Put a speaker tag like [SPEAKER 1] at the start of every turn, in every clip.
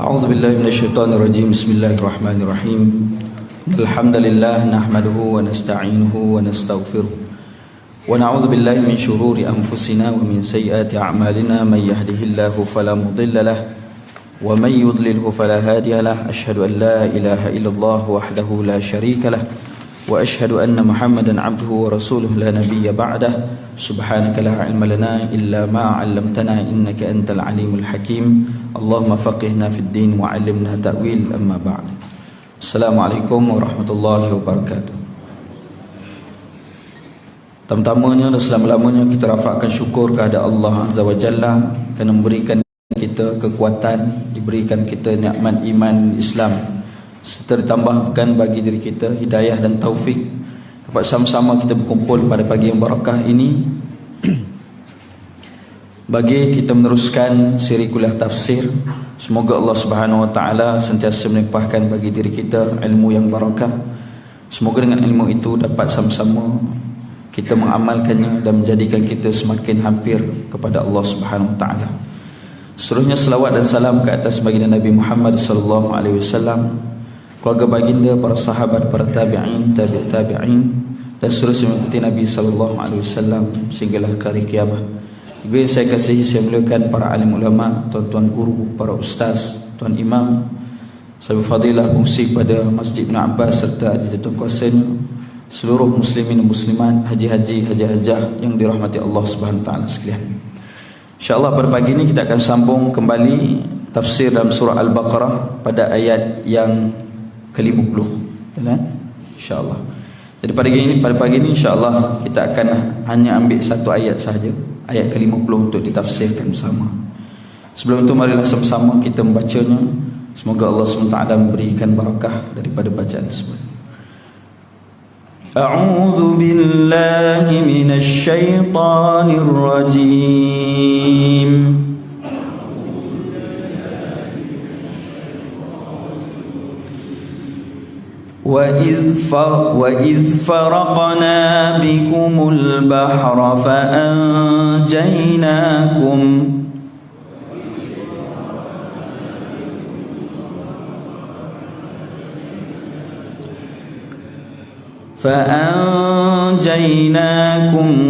[SPEAKER 1] أعوذ بالله من الشيطان الرجيم. بسم الله الرحمن الرحيم. الحمد لله نحمده ونستعينه ونستغفره ونعوذ بالله من شرور أنفسنا ومن سيئات أعمالنا. من يهده الله فلا مضل له ومن يضلله فلا هادي له. أشهد أن لا إله إلا الله وحده لا شريك له وأشهد أن محمدا عبده ورسوله لا نبي بعده. سبحانك لا علم لنا إلا ما علمتنا إنك أنت العليم الحكيم. اللهم فقهنا في الدين وعلمنا تأويل. أما بعد. السلام عليكم ورحمة الله وبركاته. Pertama-tamanya dan selama-lamanya kita rafakkan syukur kepada Allah Azza wa Jalla kerana memberikan kita kekuatan, diberikan kita nikmat iman Islam, serta ditambahkan bagi diri kita hidayah dan taufik dapat sama-sama kita berkumpul pada pagi yang barakah ini bagi kita meneruskan siri kuliah tafsir. Semoga Allah Subhanahu wa taala sentiasa melimpahkan bagi diri kita ilmu yang barakah. Semoga dengan ilmu itu dapat sama-sama kita mengamalkannya dan menjadikan kita semakin hampir kepada Allah Subhanahu wa taala. Seterusnya selawat dan salam ke atas baginda Nabi Muhammad sallallahu alaihi wasallam, keluarga baginda, para sahabat, para tabi'in, tabi'in dan seterusnya mengikuti Nabi sallallahu alaihi wasallam sehinggalah hari kiamat. Juga yang saya kasihi, saya muliakan para alim ulama, tuan-tuan guru, para ustaz, tuan imam, sahabat fadilah, pengungsi pada Masjid Ibn Abbas serta tuan kuasanya, seluruh muslimin dan muslimat, haji-haji, haji-hajah yang dirahmati Allah Subhanahu wa taala sekalian. InsyaAllah pada pagi ini kita akan sambung kembali tafsir dalam surah Al-Baqarah pada ayat yang ke-50. InsyaAllah. Jadi pada pagi ini insyaAllah kita akan hanya ambil satu ayat sahaja, ayat ke-50 untuk ditafsirkan bersama. Sebelum itu marilah sama-sama kita membacanya. Semoga Allah SWT memberikan barakah daripada bacaan tersebut. A'udzu billahi minasy syaithanir rajim. وَإِذْ فَرَقْنَا بِكُمُ الْبَحْرَ فَأَنْجَيْنَاكُمْ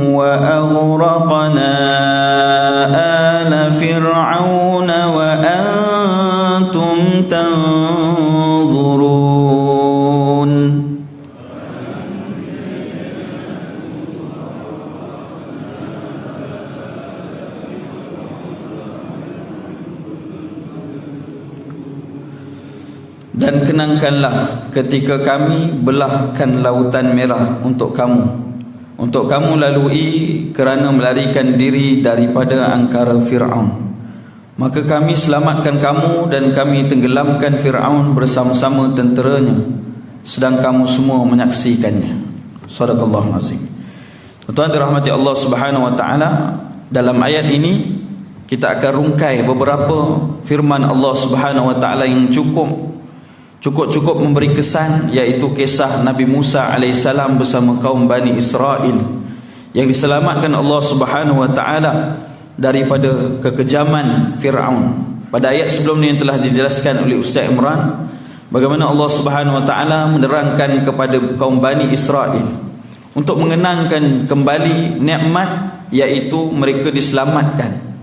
[SPEAKER 1] وَأَغْرَقْنَا آلَ فِرْعَوْنَ وَأَنْتُمْ تَنْظُرُونَ. Dan kenangkanlah ketika kami belahkan lautan merah untuk kamu lalui kerana melarikan diri daripada angkara Fir'aun. Maka kami selamatkan kamu dan kami tenggelamkan Fir'aun bersama-sama tenteranya, sedang kamu semua menyaksikannya. Sadaqallahul azim. Tuan-tuan dirahmati Allah Subhanahu wa taala, dalam ayat ini kita akan rungkai beberapa firman Allah Subhanahu wa taala yang cukup memberi kesan, iaitu kisah Nabi Musa alaihissalam bersama kaum Bani Israel yang diselamatkan Allah Subhanahu wa taala daripada kekejaman Fir'aun. Pada ayat sebelum ini yang telah dijelaskan oleh Ustaz Imran, bagaimana Allah Subhanahu wa taala menerangkan kepada kaum Bani Israel untuk mengenangkan kembali nikmat, iaitu mereka diselamatkan.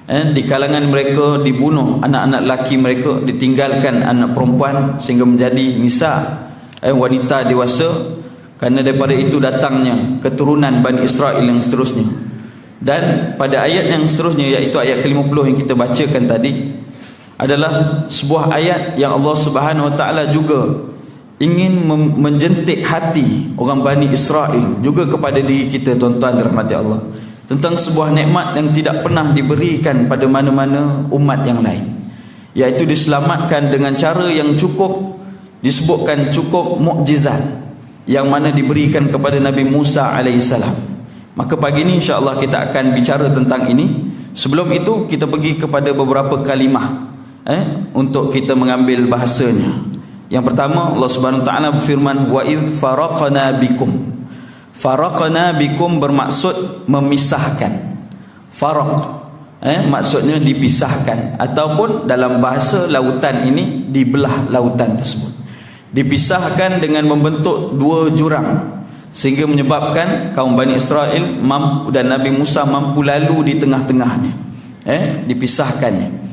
[SPEAKER 1] Di kalangan mereka dibunuh anak-anak lelaki mereka, ditinggalkan anak perempuan sehingga menjadi nisa, wanita dewasa. Kerana daripada itu datangnya keturunan Bani Israel yang seterusnya. Dan pada ayat yang seterusnya, iaitu ayat ke-50 yang kita bacakan tadi, adalah sebuah ayat yang Allah Subhanahu wa taala juga ingin menjentik hati orang Bani Israel, juga kepada diri kita, tuan-tuan dirahmati Allah, tentang sebuah nikmat yang tidak pernah diberikan pada mana-mana umat yang lain, iaitu diselamatkan dengan cara yang cukup, disebutkan cukup mukjizat, yang mana diberikan kepada Nabi Musa alaihissalam. Maka pagi ini insya-Allah kita akan bicara tentang ini. Sebelum itu kita pergi kepada beberapa kalimah untuk kita mengambil bahasanya. Yang pertama, Allah Subhanahu wa taala berfirman, wa idz faraqna bikum. Faraqna bikum bermaksud memisahkan. Faraq maksudnya dipisahkan, ataupun dalam bahasa lautan ini dibelah lautan tersebut, dipisahkan dengan membentuk dua jurang, sehingga menyebabkan kaum Bani Israel mampu, dan Nabi Musa mampu lalu di tengah-tengahnya, dipisahkannya.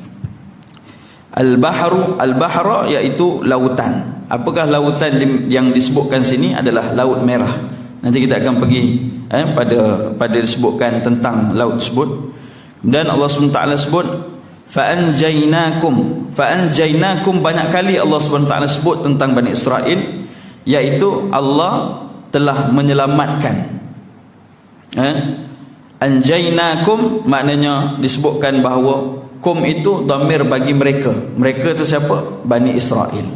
[SPEAKER 1] Al-bahra iaitu lautan. Apakah lautan yang disebutkan sini adalah Laut Merah. Nanti kita akan pergi pada disebutkan tentang laut tersebut. Kemudian Allah SWT sebut fa'anjainakum, banyak kali Allah SWT sebut tentang Bani Israel, iaitu Allah telah menyelamatkan. Anjainakum maknanya disebutkan bahawa kum itu dhamir bagi mereka. Mereka itu siapa? Bani Israel.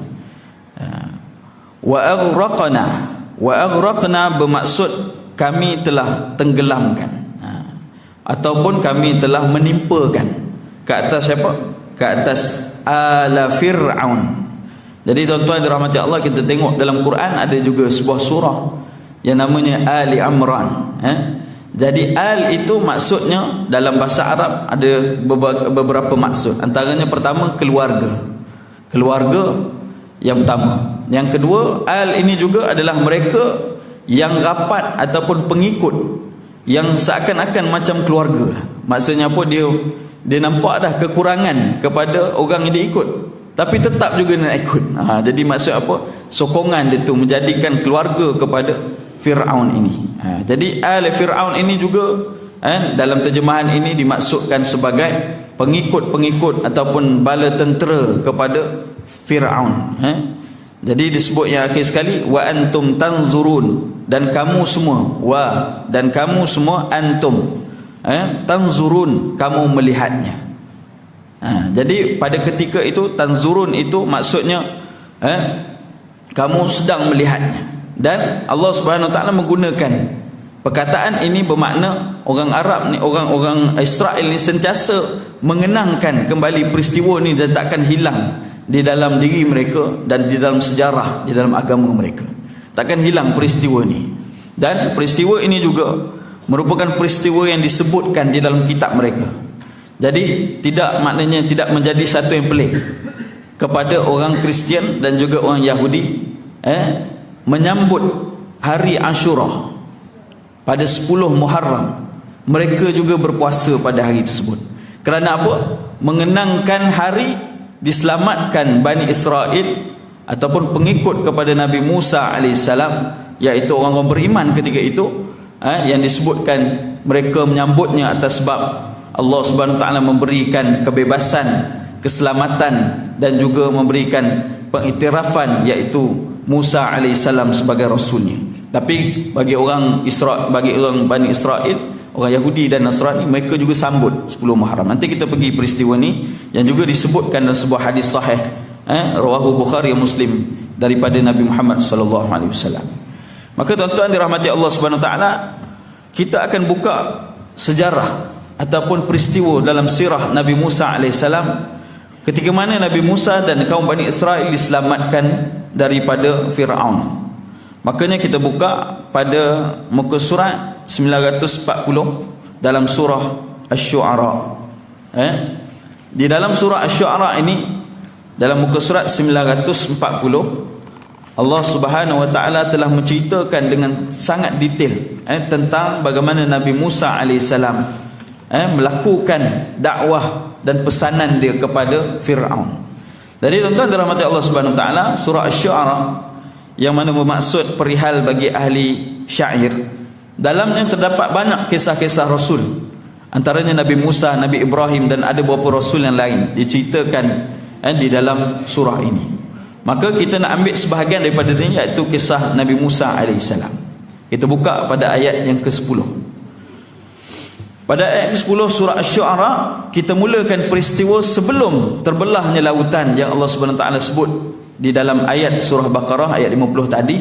[SPEAKER 1] Wa aghraqna bermaksud kami telah tenggelamkan, ataupun kami telah menimpakan ke atas siapa? Ke atas ala Fir'aun. Jadi tuan-tuan dirahmati Allah, kita tengok dalam Quran ada juga sebuah surah yang namanya Ali Imran. Jadi al itu maksudnya dalam bahasa Arab ada beberapa maksud. Antaranya pertama keluarga yang pertama. Yang kedua, al ini juga adalah mereka yang rapat ataupun pengikut yang seakan-akan macam keluarga. Maksudnya apa? Dia nampak dah kekurangan kepada orang yang dia ikut, tapi tetap juga nak ikut. Jadi maksud apa? Sokongan dia tu menjadikan keluarga kepada Fir'aun ini. Jadi al Fir'aun ini juga dalam terjemahan ini dimaksudkan sebagai pengikut-pengikut ataupun bala tentera kepada Fir'aun. Jadi disebut yang akhir sekali wa antum tanzurun, dan kamu semua, dan kamu semua, antum tanzurun, kamu melihatnya. Jadi pada ketika itu tanzurun itu maksudnya kamu sedang melihatnya. Dan Allah Subhanahu Wa Taala menggunakan perkataan ini bermakna orang Arab ni, orang Israel ni sentiasa mengenangkan kembali peristiwa ni dan takkan hilang di dalam diri mereka dan di dalam sejarah, di dalam agama mereka. Takkan hilang peristiwa ni. Dan peristiwa ini juga merupakan peristiwa yang disebutkan di dalam kitab mereka. Jadi maknanya tidak menjadi satu yang pelik kepada orang Kristian dan juga orang Yahudi menyambut hari Ashura pada 10 Muharram. Mereka juga berpuasa pada hari tersebut. Kerana apa? Mengenangkan hari diselamatkan Bani Israel ataupun pengikut kepada Nabi Musa AS, iaitu orang-orang beriman ketika itu, yang disebutkan mereka menyambutnya atas sebab Allah Subhanahu Wa Taala memberikan kebebasan, keselamatan dan juga memberikan pengiktirafan iaitu Musa alaihissalam sebagai rasulnya. Tapi bagi orang Bani Israel, orang Yahudi dan Nasrani, mereka juga sambut 10 Muharram. Nanti kita pergi peristiwa ni yang juga disebutkan dalam sebuah hadis sahih rawahu Bukhari dan Muslim daripada Nabi Muhammad sallallahu alaihi wasallam. Maka tuan-tuan dirahmati Allah Subhanahu Wa Taala, kita akan buka sejarah ataupun peristiwa dalam sirah Nabi Musa alaihissalam ketika mana Nabi Musa dan kaum Bani Israel diselamatkan daripada Fir'aun. Makanya kita buka pada muka surat 940 dalam surah Asy-Syu'ara. Di dalam surah Asy-Syu'ara ini, dalam muka surat 940, Allah Subhanahu Wa Taala telah menceritakan dengan sangat detail tentang bagaimana Nabi Musa alaihissalam melakukan dakwah dan pesanan dia kepada Fir'aun. Jadi tuan-tuan dirahmati Allah Subhanahu Wa Taala, surah Asy-Syu'ara yang mana bermaksud perihal bagi ahli syair, dalamnya terdapat banyak kisah-kisah Rasul, antaranya Nabi Musa, Nabi Ibrahim dan ada beberapa Rasul yang lain diceritakan di dalam surah ini. Maka kita nak ambil sebahagian daripada ini, iaitu kisah Nabi Musa alaihissalam. Kita buka pada ayat yang ke-10. Pada ayat ke-10 surah Asy-Syu'ara, kita mulakan peristiwa sebelum terbelahnya lautan yang Allah Subhanahu Wa Taala sebut di dalam ayat surah Baqarah ayat 50 tadi,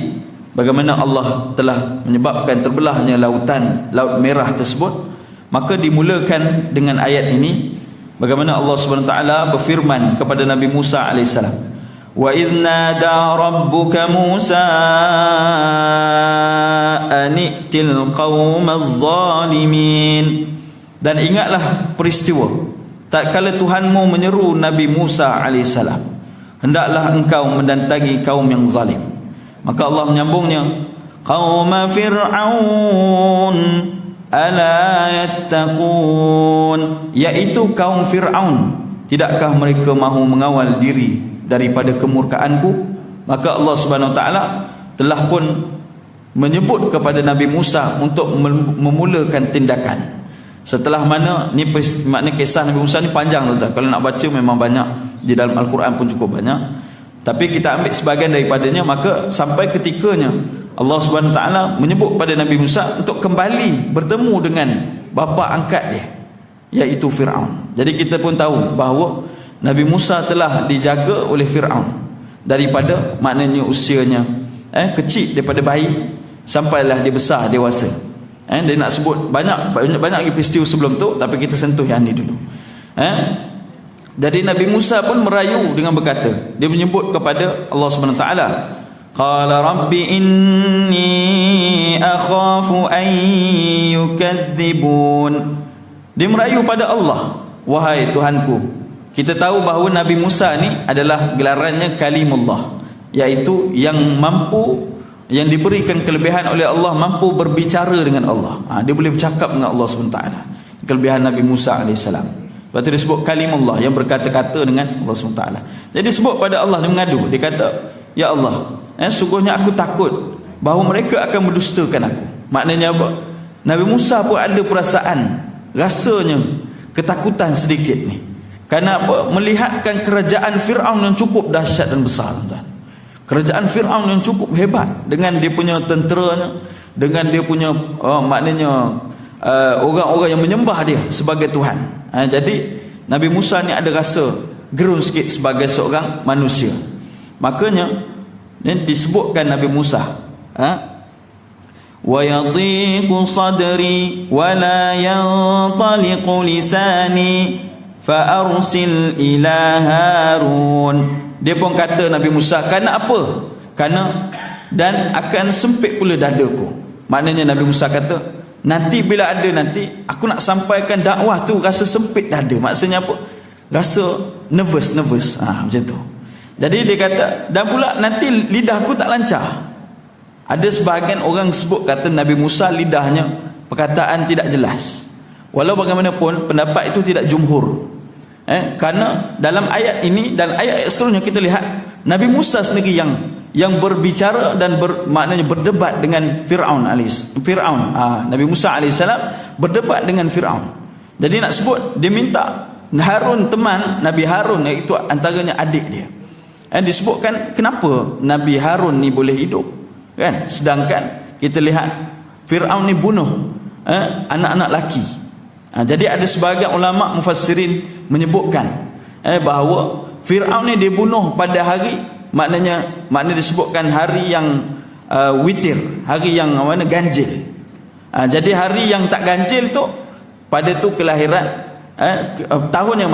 [SPEAKER 1] bagaimana Allah telah menyebabkan terbelahnya lautan, Laut Merah tersebut. Maka dimulakan dengan ayat ini, bagaimana Allah Subhanahu Wa Taala berfirman kepada Nabi Musa alaihissalam, wa idh nada rabbuka Musa ani'til qaumadh dhalimin. Dan ingatlah peristiwa tatkala Tuhanmu menyeru Nabi Musa alaihissalam, hendaklah engkau mendatangi kaum yang zalim. Maka Allah menyambungnya, qauma fir'aun ala yattaqun, yaitu kaum Fir'aun, tidakkah mereka mahu mengawal diri daripada kemurkaanku? Maka Allah Subhanahu wa taala telah pun menyebut kepada Nabi Musa untuk memulakan tindakan. Setelah mana ni, makna kisah Nabi Musa ni panjang tuan-tuan. Kalau nak baca memang banyak, di dalam Al-Quran pun cukup banyak. Tapi kita ambil sebahagian daripadanya. Maka sampai ketikanya Allah Subhanahu wa taala menyebut pada Nabi Musa untuk kembali bertemu dengan bapa angkat dia, iaitu Fir'aun. Jadi kita pun tahu bahawa Nabi Musa telah dijaga oleh Fir'aun daripada, maknanya usianya kecil, daripada bayi sampailah dia besar dewasa. Dia nak sebut banyak lagi peristiwa sebelum tu, tapi kita sentuh yang ni dulu. Jadi Nabi Musa pun merayu dengan berkata, dia menyebut kepada Allah Subhanahu wa taala, qala rabbi inni akhafu an yukadzibun. Dia merayu pada Allah, wahai Tuhanku. Kita tahu bahawa Nabi Musa ni adalah gelarannya Kalimullah, iaitu yang mampu, yang diberikan kelebihan oleh Allah, mampu berbicara dengan Allah. Dia boleh bercakap dengan Allah SWT. Kelebihan Nabi Musa AS. Lepas tu disebut Kalimullah, yang berkata-kata dengan Allah SWT. Jadi disebut pada Allah, dia mengadu. Dia kata, ya Allah, sungguhnya aku takut bahawa mereka akan mendustakan aku. Maknanya apa? Nabi Musa pun ada perasaan, rasanya ketakutan sedikit ni. Kerana apa? Melihatkan kerajaan Fir'aun yang cukup dahsyat dan besar, tuan-tuan. Kerajaan Fir'aun yang cukup hebat, dengan dia punya tenteranya, dengan dia punya maknanya orang-orang yang menyembah dia sebagai Tuhan. Jadi Nabi Musa ni ada rasa gerun sikit sebagai seorang manusia. Makanya disebutkan Nabi Musa, wa yadhiqu sadri wa la yantaliqu lisani fa arsil ila Harun. Dia pun kata Nabi Musa, kerana apa? Kerana dan akan sempit pula dadaku. Maknanya Nabi Musa kata, nanti bila ada nanti aku nak sampaikan dakwah tu rasa sempit dada. Maksudnya apa? Rasa nervous macam tu. Jadi dia kata, dan pula nanti lidahku tak lancar. Ada sebahagian orang sebut kata Nabi Musa lidahnya perkataan tidak jelas. Walau bagaimanapun pendapat itu tidak jumhur. Kerana dalam ayat ini dan ayat seterusnya kita lihat Nabi Musa sendiri yang berbicara dan maknanya berdebat dengan Fir'aun. Nabi Musa alaihissalam berdebat dengan Fir'aun. Jadi nak sebut, dia minta Harun, teman Nabi Harun, iaitu antaranya adik dia. Disebutkan kenapa Nabi Harun ni boleh hidup, kan? Sedangkan kita lihat Fir'aun ni bunuh anak-anak laki. Jadi ada sebahagian ulama mufassirin menyebutkan bahawa Fir'aun ni dibunuh pada hari, maknanya disebutkan hari yang witir, hari yang ganjil. Jadi hari yang tak ganjil tu, pada tu kelahiran tahun yang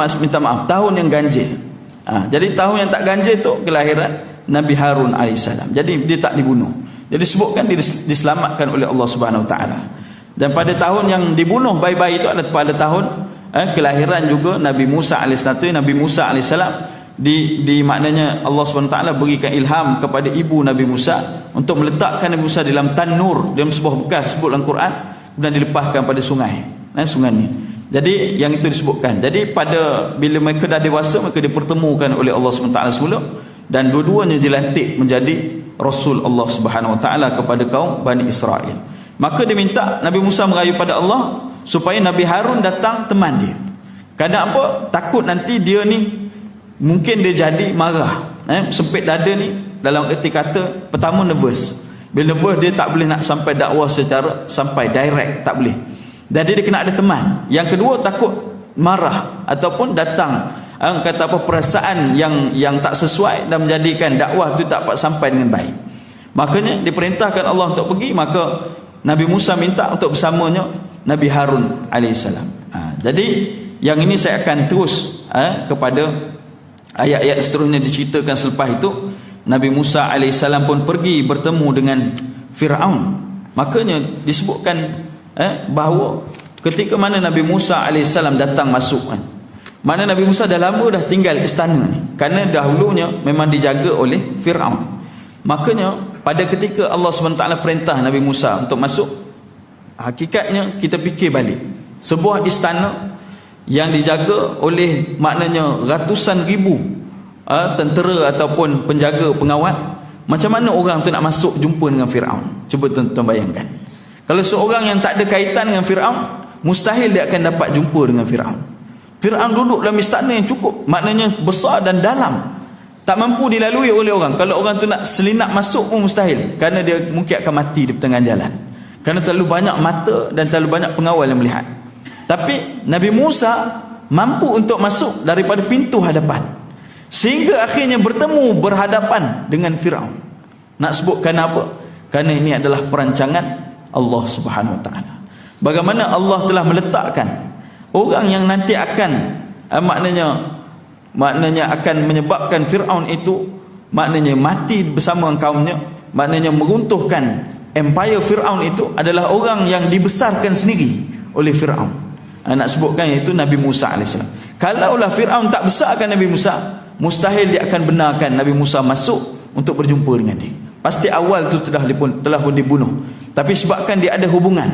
[SPEAKER 1] tahun yang ganjil. Jadi tahun yang tak ganjil tu kelahiran Nabi Harun alaihissalam. Jadi dia tak dibunuh. Jadi disebutkan dia diselamatkan oleh Allah Subhanahu wa taala. Dan pada tahun yang dibunuh bayi-bayi itu adalah pada tahun kelahiran juga Nabi Musa alaihissalam. Nabi Musa alaihissalam di maknanya Allah SWT berikan ilham kepada ibu Nabi Musa untuk meletakkan Nabi Musa dalam tanur, dalam sebuah bekas sebut dalam Quran, dan dilepaskan pada sungai ni. Jadi yang itu disebutkan. Jadi pada bila mereka dah dewasa, mereka dipertemukan oleh Allah SWT semula, dan dua-duanya dilantik menjadi Rasul Allah Subhanahu wa taala kepada kaum Bani Israel. Maka dia minta, Nabi Musa merayu pada Allah supaya Nabi Harun datang teman dia. Kerana apa? Takut nanti dia ni mungkin dia jadi marah, sempit dada ni, dalam erti kata pertama nervous. Bila nervous dia tak boleh nak sampai dakwah secara sampai direct, tak boleh. Jadi dia kena ada teman. Yang kedua takut marah ataupun datang kata apa, perasaan yang tak sesuai dan menjadikan dakwah tu tak dapat sampai dengan baik. Makanya diperintahkan Allah untuk pergi, maka Nabi Musa minta untuk bersamanya Nabi Harun alaihissalam. Jadi yang ini saya akan terus kepada ayat-ayat seterusnya diceritakan selepas itu. Nabi Musa alaihissalam pun pergi bertemu dengan Fir'aun. Makanya disebutkan bahawa ketika mana Nabi Musa AS datang masuk kan, mana Nabi Musa dah lama dah tinggal istana ni, kerana dahulunya memang dijaga oleh Fir'aun. Makanya pada ketika Allah SWT perintah Nabi Musa untuk masuk, hakikatnya kita fikir balik, sebuah istana yang dijaga oleh maknanya ratusan ribu tentera ataupun penjaga pengawal, macam mana orang tu nak masuk jumpa dengan Fir'aun? Cuba tuan-tuan bayangkan, kalau seorang yang tak ada kaitan dengan Fir'aun, mustahil dia akan dapat jumpa dengan Fir'aun. Fir'aun duduk dalam istana yang cukup, maknanya besar dan dalam, tak mampu dilalui oleh orang. Kalau orang tu nak selinap masuk pun mustahil, kerana dia mungkin akan mati di pertengahan jalan, kerana terlalu banyak mata dan terlalu banyak pengawal yang melihat. Tapi Nabi Musa mampu untuk masuk daripada pintu hadapan, sehingga akhirnya bertemu berhadapan dengan Fir'aun. Nak sebutkan apa? Kerana ini adalah perancangan Allah Subhanahu Wa Taala. Bagaimana Allah telah meletakkan orang yang nanti akan maknanya akan menyebabkan Fir'aun itu maknanya mati bersama kaumnya, maknanya meruntuhkan empire Fir'aun itu adalah orang yang dibesarkan sendiri oleh Fir'aun. Nak sebutkan iaitu Nabi Musa AS. Kalaulah Fir'aun tak besarkan Nabi Musa, mustahil dia akan benarkan Nabi Musa masuk untuk berjumpa dengan dia. Pasti awal tu telah pun dibunuh. Tapi sebabkan dia ada hubungan,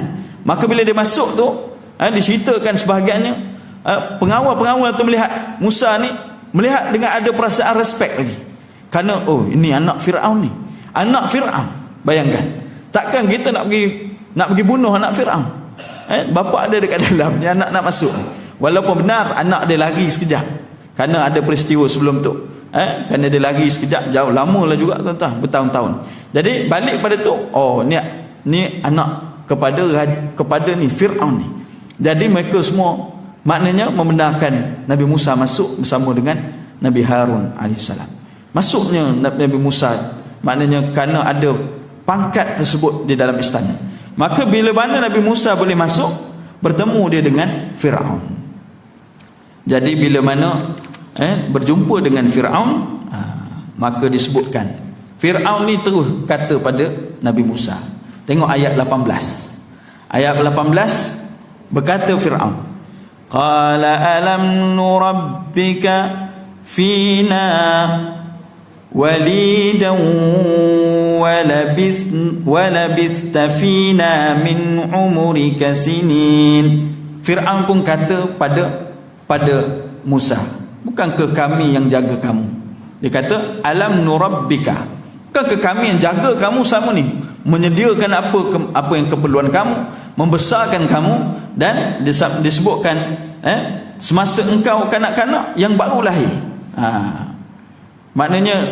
[SPEAKER 1] maka bila dia masuk tu, diceritakan sebahagiannya, pengawal-pengawal tu melihat Musa ni, melihat dengan ada perasaan respect lagi, kerana oh ini anak Fir'aun ni, anak Fir'aun. Bayangkan, takkan kita nak pergi bunuh anak Fir'aun, bapa ada dekat dalam, ni anak nak masuk. Walaupun benar anak dia lari sekejap, kerana ada peristiwa sebelum tu, kerana dia lari sekejap, jauh lama lah juga tuan-tuan, bertahun-tahun. Jadi balik pada tu, oh ni anak kepada ni Fir'aun ni. Jadi mereka semua maknanya membenarkan Nabi Musa masuk bersama dengan Nabi Harun AS. Masuknya Nabi Musa maknanya kerana ada pangkat tersebut di dalam istana. Maka bila mana Nabi Musa boleh masuk, bertemu dia dengan Fir'aun. Jadi bila mana berjumpa dengan Fir'aun, maka disebutkan Fir'aun ni terus kata pada Nabi Musa. Tengok ayat 18. Ayat 18 berkata Fir'aun, qala alam nurabbika fina walidan walabithta fina min umurika sinin. Fir'aun pun kata pada Musa, bukankah kami yang jaga kamu? Dia kata alam nurabbika, bukankah kami yang jaga kamu sama ni, menyediakan apa yang keperluan kamu, membesarkan kamu, dan disebutkan semasa engkau kanak-kanak yang baru lahir. Maknanya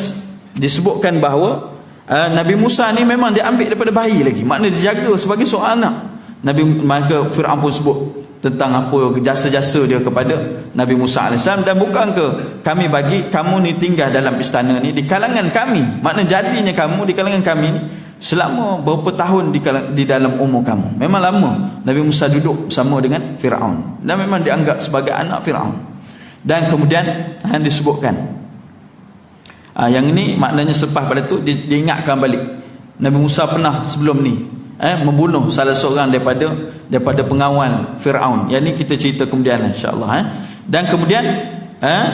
[SPEAKER 1] disebutkan bahawa Nabi Musa ni memang diambil daripada bayi lagi, maknanya dijaga sebagai seorang anak. Maka Fir'aun pun sebut tentang apa jasa-jasa dia kepada Nabi Musa AS. Dan bukankah kami bagi kamu ni tinggal dalam istana ni di kalangan kami, maknanya jadinya kamu di kalangan kami ni selama berapa tahun di dalam umur kamu. Memang lama Nabi Musa duduk bersama dengan Fir'aun, dan memang dianggap sebagai anak Fir'aun. Dan kemudian disebutkan yang ini maknanya selepas pada tu diingatkan balik Nabi Musa pernah sebelum ni membunuh salah seorang daripada pengawal Fir'aun. Yang ni kita cerita kemudian insya-Allah. Dan kemudian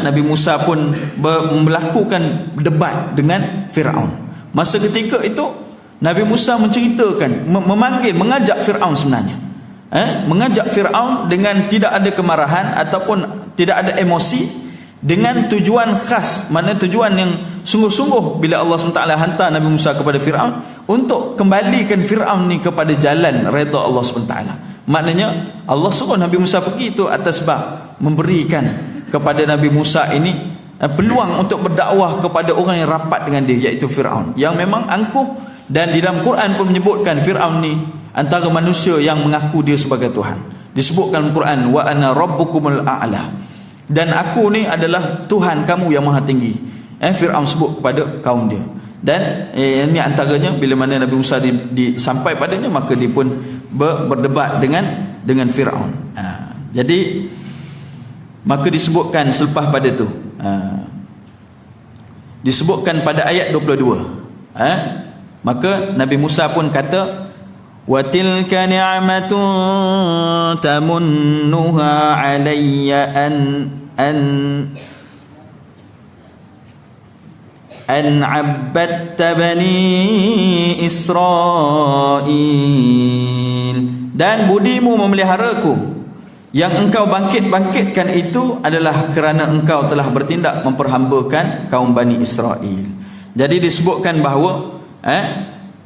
[SPEAKER 1] Nabi Musa pun melakukan debat dengan Fir'aun. Masa ketika itu Nabi Musa menceritakan, mengajak Fir'aun sebenarnya, mengajak Fir'aun dengan tidak ada kemarahan ataupun tidak ada emosi, dengan tujuan khas, mana tujuan yang sungguh-sungguh bila Allah SWT hantar Nabi Musa kepada Fir'aun untuk kembalikan Fir'aun ni kepada jalan redha Allah SWT. Maknanya Allah suruh Nabi Musa pergi itu atas sebab memberikan kepada Nabi Musa ini peluang untuk berdakwah kepada orang yang rapat dengan dia, iaitu Fir'aun, yang memang angkuh. Dan di dalam Quran pun menyebutkan Fir'aun ni antara manusia yang mengaku dia sebagai Tuhan. Disebutkan dalam Quran, wa ana rabbukumul a'la, dan aku ni adalah Tuhan kamu yang maha tinggi. Fir'aun sebut kepada kaum dia. Dan ini antaranya bila mana Nabi Musa sampai padanya, maka dia pun berdebat dengan Fir'aun. Jadi maka disebutkan selepas pada tu, disebutkan pada ayat 22, maka Nabi Musa pun kata, وتلك نعمة تمنها علي أن عبدت بني إسرائيل. Dan budimu memeliharaku, yang engkau bangkitkan itu adalah kerana engkau telah bertindak memperhambakan kaum Bani Israel. Jadi disebutkan bahawa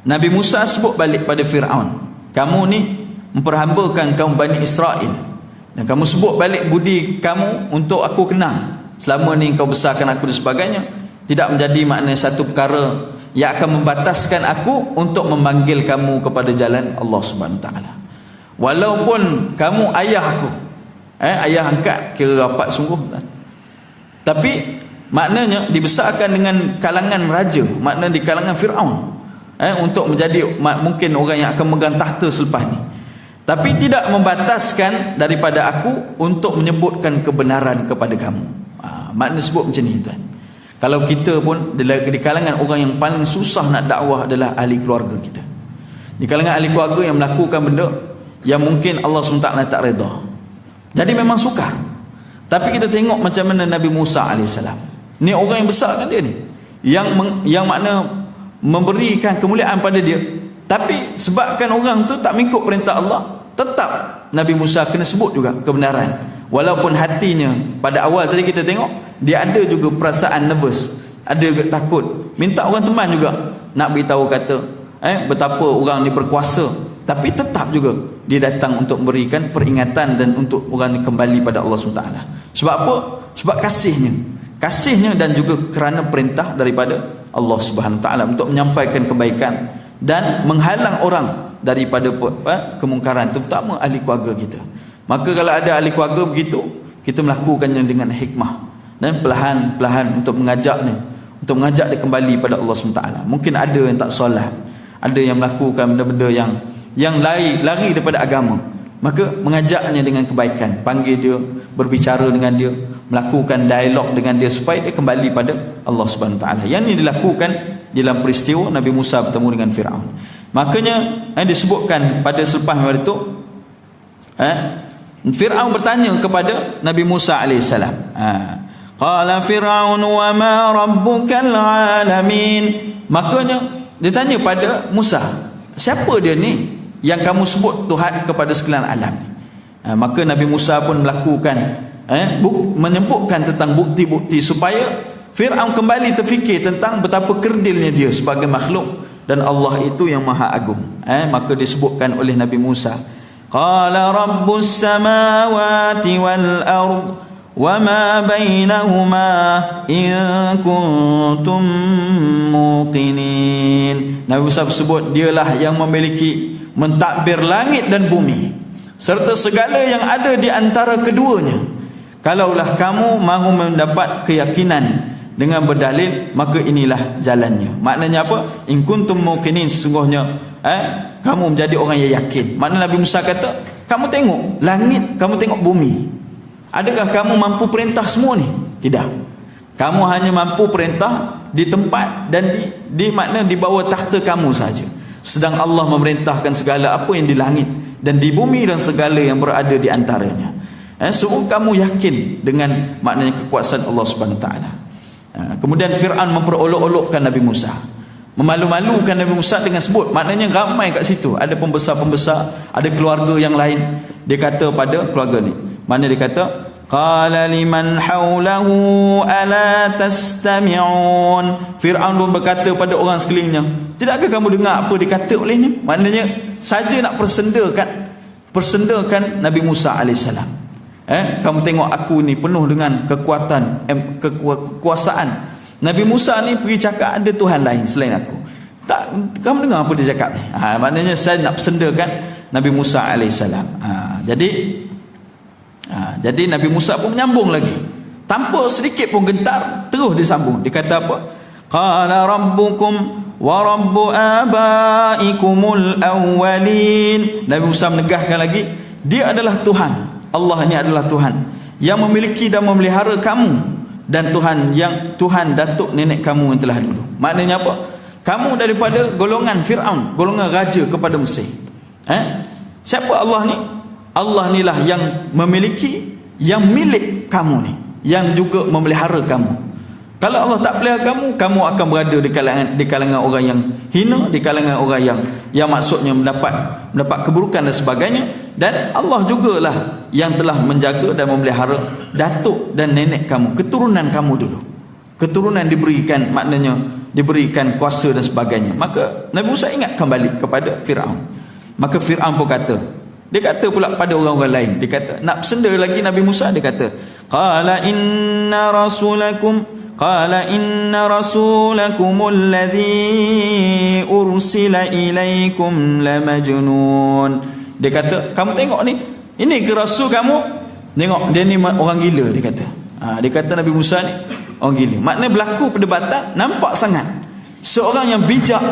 [SPEAKER 1] Nabi Musa sebut balik pada Fir'aun, kamu ni memperhambakan kaum Bani Israel, dan kamu sebut balik budi kamu untuk aku kenang. Selama ni kau besarkan aku dan sebagainya, tidak menjadi makna satu perkara yang akan membataskan aku untuk memanggil kamu kepada jalan Allah Subhanahu Taala. Walaupun kamu ayah aku, ayah angkat, kira rapat sungguh, tapi maknanya dibesarkan dengan kalangan raja, makna di kalangan Fir'aun, untuk menjadi mungkin orang yang akan megang tahta selepas ni, tapi tidak membataskan daripada aku untuk menyebutkan kebenaran kepada kamu. Makna sebut macam ni tuan. Kalau kita pun di kalangan orang yang paling susah nak dakwah adalah ahli keluarga kita. Di kalangan ahli keluarga yang melakukan benda yang mungkin Allah SWT tak redha, jadi memang sukar. Tapi kita tengok macam mana Nabi Musa AS, ni orang yang besar kan dia ni, yang makna memberikan kemuliaan pada dia, tapi sebabkan orang tu tak mengikut perintah Allah, tetap Nabi Musa kena sebut juga kebenaran. Walaupun hatinya pada awal tadi kita tengok dia ada juga perasaan nervous, ada juga takut, minta orang teman juga nak beritahu kata betapa orang ni berkuasa, tapi tetap juga dia datang untuk memberikan peringatan dan untuk orang ni kembali pada Allah SWT. Sebab apa? Sebab kasihnya dan juga kerana perintah daripada Allah Subhanahu Taala untuk menyampaikan kebaikan dan menghalang orang daripada kemungkaran, terutama ahli keluarga kita. Maka kalau ada ahli keluarga begitu, kita melakukannya dengan hikmah dan perlahan-perlahan untuk mengajaknya, untuk mengajak dia kembali pada Allah SWT. Mungkin ada yang tak solat, ada yang melakukan benda-benda yang lari daripada agama, maka mengajaknya dengan kebaikan, panggil dia, berbicara dengan dia, melakukan dialog dengan dia supaya dia kembali pada Allah Subhanahu Taala. Yang ini dilakukan dalam peristiwa Nabi Musa bertemu dengan Fir'aun. Makanya disebutkan pada selepas itu, Fir'aun bertanya kepada Nabi Musa AS. Qala Fir'aun wa ma rabbukal alamin. Makanya dia tanya pada Musa, siapa dia ni yang kamu sebut Tuhan kepada sekalian alam ni? Maka Nabi Musa pun melakukan menyebutkan tentang bukti-bukti supaya Fir'aun kembali terfikir tentang betapa kerdilnya dia sebagai makhluk dan Allah itu yang maha agung. Maka disebutkan oleh Nabi Musa, qala rabbus samawati wal ard wa ma bainahuma in kuntum muqinin. Nabi Musa sebut dialah yang memiliki mentadbir langit dan bumi serta segala yang ada di antara keduanya. Kalaulah kamu mahu mendapat keyakinan dengan berdalil, maka inilah jalannya. Maknanya apa? In kuntum muqinin, sesungguhnya kamu menjadi orang yang yakin. Makna Nabi Musa kata, kamu tengok langit, kamu tengok bumi, adakah kamu mampu perintah semua ni? Tidak. Kamu hanya mampu perintah di tempat dan di makna di bawah takhta kamu saja. Sedang Allah memerintahkan segala apa yang di langit dan di bumi dan segala yang berada di antaranya. Semua kamu yakin dengan maknanya kekuasaan Allah Subhanahu Taala. Kemudian Fir'aun memperolok-olokkan Nabi Musa, memalu-malukan Nabi Musa dengan sebut, maknanya ramai kat situ, ada pembesar-pembesar, ada keluarga yang lain. Dia kata pada keluarga ni, mana dia kata, qala liman haulahu ala tastami'un. Fir'aun pun berkata pada orang sekelilingnya, tidakkah kamu dengar apa dikata olehnya? Maknanya saja nak persendakan Nabi Musa alaihissalam. Kamu tengok aku ni penuh dengan kekuatan, kekuasaan. Nabi Musa ni pergi cakap ada Tuhan lain selain aku. Tak, kamu dengar apa dia cakap ni? Maknanya saya nak persendakan Nabi Musa alaihissalam. Jadi Nabi Musa pun menyambung lagi, tanpa sedikit pun gentar, terus disambung. Dia kata apa? Qala rabbukum wa rabbu abaikumul awwalin. Nabi Musa menegaskan lagi, dia adalah Tuhan. Allah ini adalah Tuhan yang memiliki dan memelihara kamu, dan Tuhan datuk nenek kamu yang telah dulu. Maknanya apa? Kamu daripada golongan Fir'aun, golongan raja kepada Mesir. Siapa Allah ni? Allah ni lah yang memiliki, yang milik kamu ni, yang juga memelihara kamu. Kalau Allah tak pelihara kamu, kamu akan berada di kalangan orang yang hina, di kalangan orang yang maksudnya mendapat keburukan dan sebagainya. Dan Allah jugalah yang telah menjaga dan memelihara datuk dan nenek kamu, keturunan kamu dulu. Keturunan diberikan, maknanya diberikan kuasa dan sebagainya. Maka Nabi Musa ingat kembali kepada Fir'aun. Maka Fir'aun pun kata, dia kata pula pada orang-orang lain, dia kata, nak bersenda lagi Nabi Musa, dia kata, Qala inna rasulakumul ladzi ursila ilaikum lamajnun. Dia kata, kamu tengok ni, ini ke rasul kamu? Tengok, dia ni orang gila, dia kata. Dia kata Nabi Musa ni orang gila. Maknanya berlaku perdebatan, nampak sangat seorang yang bijak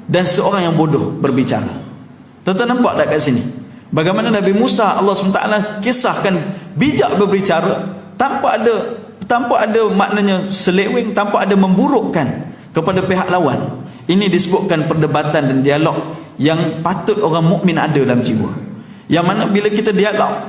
[SPEAKER 1] dan seorang yang bodoh berbicara. Tuan-tuan nampak tak kat sini? Bagaimana Nabi Musa, Allah SWT kisahkan bijak berbicara tanpa ada maknanya seleweng, tanpa ada memburukkan kepada pihak lawan. Ini disebutkan perdebatan dan dialog yang patut orang mukmin ada dalam jiwa. Yang mana bila kita dialog,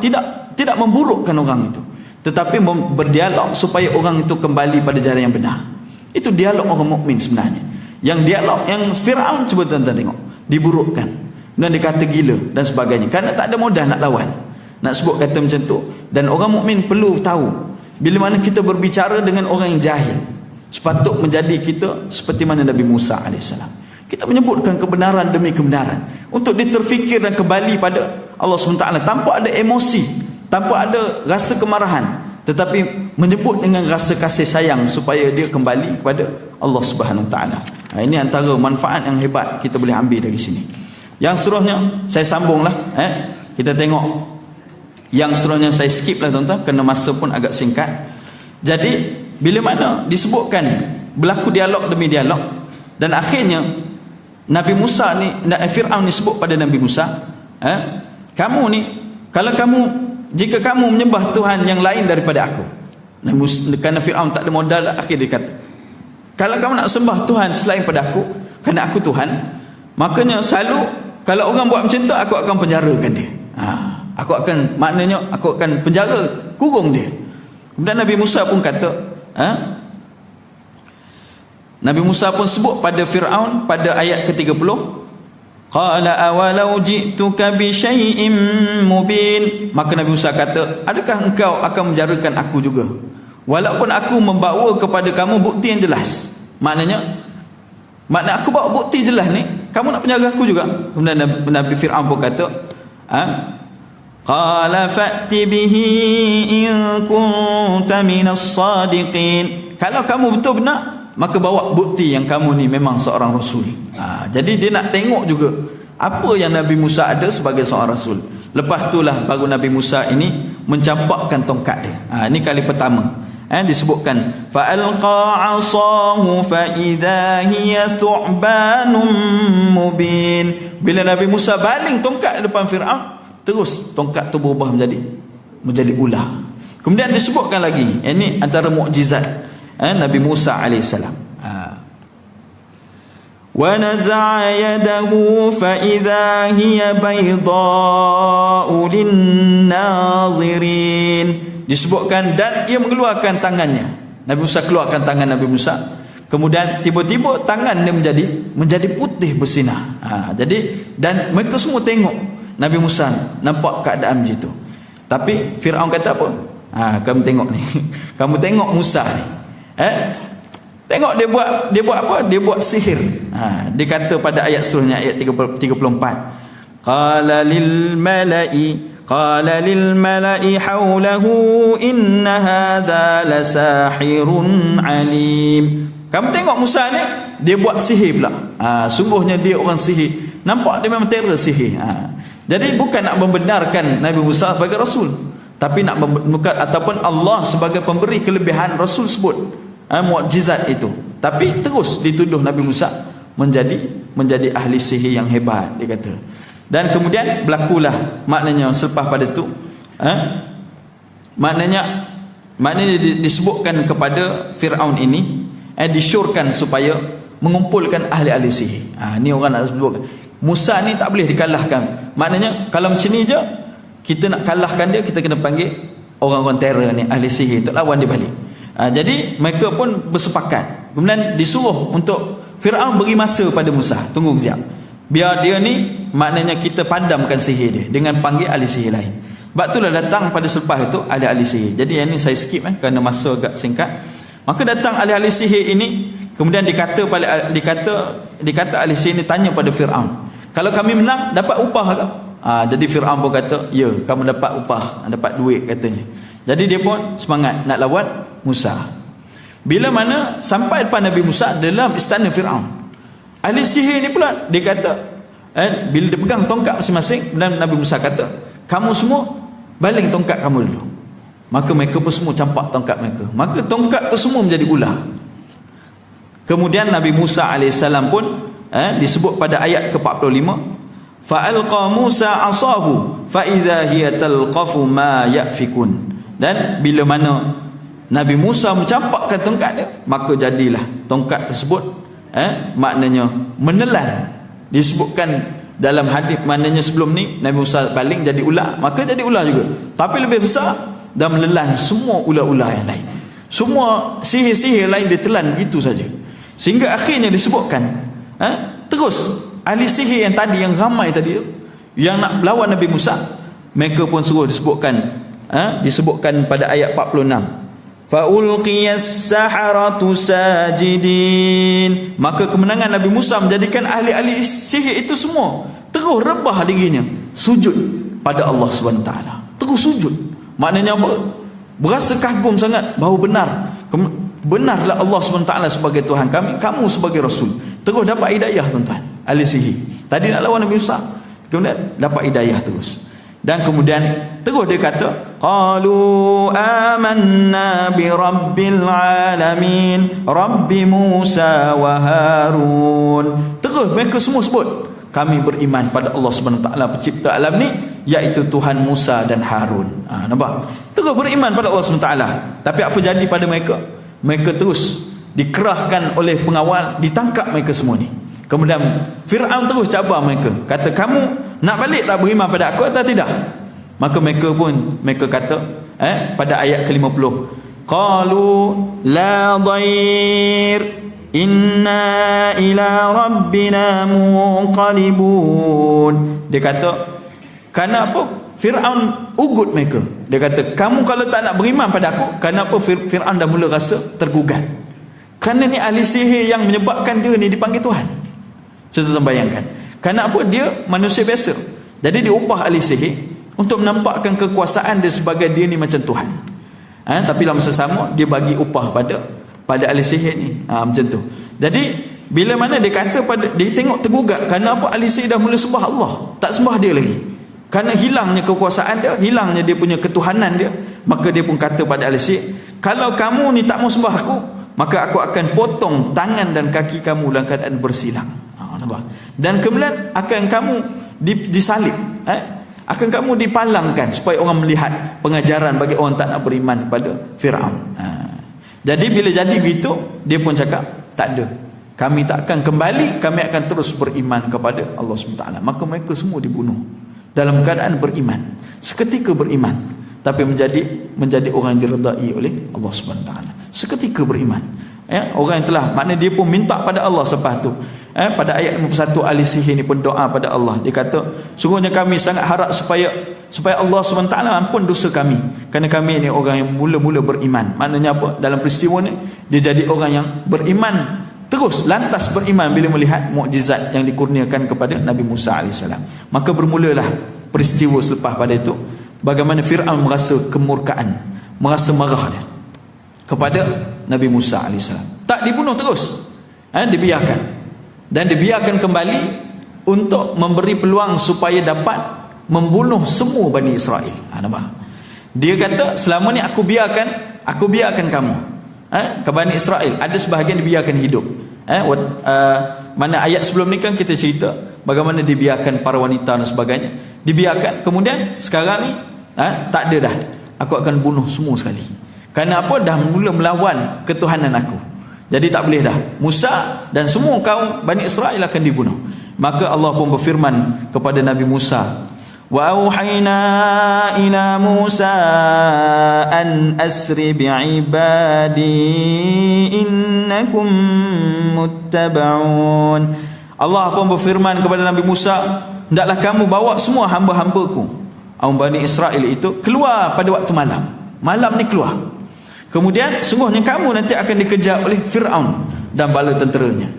[SPEAKER 1] tidak memburukkan orang itu, tetapi berdialog supaya orang itu kembali pada jalan yang benar. Itu dialog orang mukmin sebenarnya. Yang dialog yang Fir'aun, cuba tuan-tuan tengok, diburukkan dan dikata gila dan sebagainya, kerana tak ada modal nak lawan, nak sebut kata macam tu. Dan orang mukmin perlu tahu, bila mana kita berbicara dengan orang yang jahil, sepatut menjadi kita seperti mana Nabi Musa AS. Kita menyebutkan kebenaran demi kebenaran untuk diterfikir dan kembali pada Allah SWT, tanpa ada emosi, tanpa ada rasa kemarahan, tetapi menyebut dengan rasa kasih sayang supaya dia kembali kepada Allah SWT. Ini antara manfaat yang hebat kita boleh ambil dari sini. Yang seterusnya saya sambunglah, kita tengok yang seterusnya, saya skip lah tuan-tuan kerana masa pun agak singkat. Jadi bila mana disebutkan berlaku dialog demi dialog, dan akhirnya Nabi Musa ni, Fir'aun ni sebut pada Nabi Musa, kamu ni, jika kamu menyembah Tuhan yang lain daripada aku, kerana Fir'aun tak ada modal, akhir dia kata, kalau kamu nak sembah Tuhan selain pada aku, kerana aku Tuhan, makanya selalu kalau orang buat macam tu, aku akan penjarakan dia. Aku akan penjara, kurung dia. Kemudian Nabi Musa pun kata, Nabi Musa pun sebut pada Fir'aun pada ayat ke-30, Qala awalau ji'tuka bi syai'im mubin. Maka Nabi Musa kata, adakah engkau akan menjarakan aku juga, walaupun aku membawa kepada kamu bukti yang jelas? Maknanya aku bawa bukti jelas ni, kamu nak penjara aku juga? Kemudian Nabi Fir'aun pun kata, Qala fa'ti bihi in kunta minas sadiqin. Kalau kamu betul benar, maka bawa bukti yang kamu ni memang seorang rasul. Jadi dia nak tengok juga apa yang Nabi Musa ada sebagai seorang rasul. Lepas itulah baru Nabi Musa ini mencampakkan tongkat dia. Ini kali pertama. Disebutkan fa'alqa 'asahu fa idza hiya thu'banun mubin. Bila Nabi Musa baling tongkat di depan Fir'aun, terus tongkat tu berubah menjadi ular. Kemudian disebutkan lagi, ini antara mukjizat Nabi Musa alaihissalam. Wa naza'a yadahu fa idza hiya baydha'u lin-nazirin. Disebutkan dan ia mengeluarkan tangannya. Nabi Musa keluarkan tangan Nabi Musa. Kemudian tiba-tiba tangan dia menjadi putih bersinar. Jadi dan mereka semua tengok Nabi Musa nampak keadaan macam tu. Tapi Fir'aun kata apa? Kamu tengok ni. Kamu tengok Musa ni. Tengok dia buat apa? Dia buat sihir. Dia kata pada ayat seterusnya, ayat 34. Qala lil mala'i hawlahu inna hadha lasahirun alim. Kamu tengok Musa ni, dia buat sihir pula. Sungguhnya dia orang sihir. Nampak dia memang terror sihir. Jadi bukan nak membenarkan Nabi Musa sebagai rasul, tapi nak ataupun Allah sebagai pemberi kelebihan rasul sebut mukjizat itu. Tapi terus dituduh Nabi Musa menjadi ahli sihir yang hebat, dia kata. Dan kemudian berlakulah, maknanya selepas pada itu maknanya disebutkan kepada Fir'aun ini, disyorkan supaya mengumpulkan ahli-ahli sihir. Ni orang nak sebut, Musa ni tak boleh dikalahkan. Maknanya kalau macam ni je, kita nak kalahkan dia, kita kena panggil orang-orang terror ni, ahli sihir, untuk lawan dia balik. Jadi mereka pun bersepakat. Kemudian disuruh untuk Fir'aun beri masa pada Musa, tunggu kejap, biar dia ni, maknanya kita padamkan sihir dia dengan panggil ahli sihir lain. Sebab itulah datang pada selepas itu ahli-ahli sihir. Jadi yang ni saya skip kerana masa agak singkat. Maka datang ahli-ahli sihir ini, kemudian dikata ahli sihir ini tanya pada Fir'aun, kalau kami menang dapat upah ke? Jadi Fir'aun pun kata, ya, kamu dapat upah, dapat duit katanya. Jadi dia pun semangat nak lawan Musa. Bila mana sampai depan Nabi Musa dalam istana Fir'aun, ahli sihir ni pula dia kata, bila dia pegang tongkat masing-masing, dan Nabi Musa kata, kamu semua baling tongkat kamu dulu. Maka mereka pun semua campak tongkat mereka. Maka tongkat tu semua menjadi ular. Kemudian Nabi Musa AS pun disebut pada ayat ke-45, fa'alqa Musa asahu fa'idha hiya talqafu ma ya'fikun. Dan bila mana Nabi Musa mencampakkan tongkat dia, maka jadilah tongkat tersebut maknanya menelan. Disebutkan dalam hadis, maknanya sebelum ni Nabi Musa baling jadi ular, maka jadi ular juga, tapi lebih besar dan menelan semua ular-ular yang lain. Semua sihir-sihir lain ditelan begitu saja. Sehingga akhirnya disebutkan terus ahli sihir yang tadi, yang ramai tadi, yang nak melawan Nabi Musa, mereka pun suruh disebutkan pada ayat 46, fa'ulqiyas saharatu sajidin. Maka kemenangan Nabi Musa menjadikan ahli-ahli sihir itu semua terus rebah dirinya sujud pada Allah SWT. Terus sujud. Maknanya apa? Berasa kagum sangat bahawa benarlah Allah SWT sebagai Tuhan kami, kamu sebagai Rasul. Terus dapat hidayah tuan-tuan. Ahli sihir tadi nak lawan Nabi Musa, kemudian dapat hidayah terus. Dan kemudian terus dia kata, qalu amanna bi rabbil alamin rabbi Musa wa Harun. Terus mereka semua sebut, kami beriman pada Allah SWT pencipta alam ni, iaitu Tuhan Musa dan Harun. Nampak? Terus beriman pada Allah SWT. Tapi apa jadi pada mereka? Mereka terus dikerahkan oleh pengawal, ditangkap mereka semua ni. Kemudian Fir'aun terus cabar mereka, kata, kamu nak balik tak beriman pada aku atau tidak? Maka mereka kata pada ayat ke-50, qalu la dhair inna ila rabbina munqalibun. Dia kata, kenapa? Fir'aun ugut mereka. Dia kata, kamu kalau tak nak beriman pada aku, kenapa? Fir'aun dah mula rasa tergugat. Kerana ni ahli sihir yang menyebabkan dia ni dipanggil Tuhan. Contoh bayangkan, kenapa? Dia manusia biasa, jadi dia upah ahli sihir untuk menampakkan kekuasaan dia sebagai dia ni macam Tuhan. Tapi dalam masa sama dia bagi upah pada ahli sihir ni. Macam tu. Jadi bila mana dia kata dia tengok tergugat, kenapa ahli sihir dah mula sembah Allah, tak sembah dia lagi, kerana hilangnya kekuasaan dia, hilangnya dia punya ketuhanan dia. Maka dia pun kata pada ahli sihir, kalau kamu ni tak mau sembah aku, maka aku akan potong tangan dan kaki kamu dalam keadaan bersilang. Dan kemudian akan kamu disalib, akan kamu dipalangkan, supaya orang melihat pengajaran bagi orang tak nak beriman kepada Fir'aun. Jadi bila jadi begitu, dia pun cakap, tak ada, kami tak akan kembali, kami akan terus beriman kepada Allah SWT. Maka mereka semua dibunuh dalam keadaan beriman, seketika beriman, tapi menjadi orang yang diredai oleh Allah SWT. Seketika beriman, orang yang telah, maknanya dia pun minta pada Allah selepas tu. Pada ayat 51, ahli sihir ni pun doa pada Allah. Dia kata, sungguhnya kami sangat harap supaya Allah SWT ampun dosa kami, kerana kami ni orang yang mula-mula beriman. Maknanya apa? Dalam peristiwa ni dia jadi orang yang beriman, terus lantas beriman bila melihat mukjizat yang dikurniakan kepada Nabi Musa AS. Maka bermulalah peristiwa selepas pada itu, bagaimana Fir'aun merasa kemurkaan, merasa marah dia kepada Nabi Musa AS. Tak dibunuh terus, dibiarkan. Dan dibiarkan kembali untuk memberi peluang supaya dapat membunuh semua Bani Israel. Nampak? Dia kata, selama ni aku biarkan kamu, ke Bani Israel, ada sebahagian dibiarkan hidup. Mana ayat sebelum ni kan kita cerita bagaimana dibiarkan para wanita dan sebagainya, dibiarkan. Kemudian sekarang ni tak ada dah, aku akan bunuh semua sekali. Kerana apa? Dah mula melawan ketuhanan aku. Jadi tak boleh dah. Musa dan semua kaum Bani Israel akan dibunuh. Maka Allah pun berfirman kepada Nabi Musa, wa auhayna ila Musa an asri bi'ibadi innakum muttaba'un. Allah pun berfirman kepada Nabi Musa, hendaklah kamu bawa semua hamba-hambaku, Bani Israel itu, keluar pada waktu malam. Malam ni keluar. Kemudian sungguhnya kamu nanti akan dikejar oleh Fir'aun dan bala tenteranya.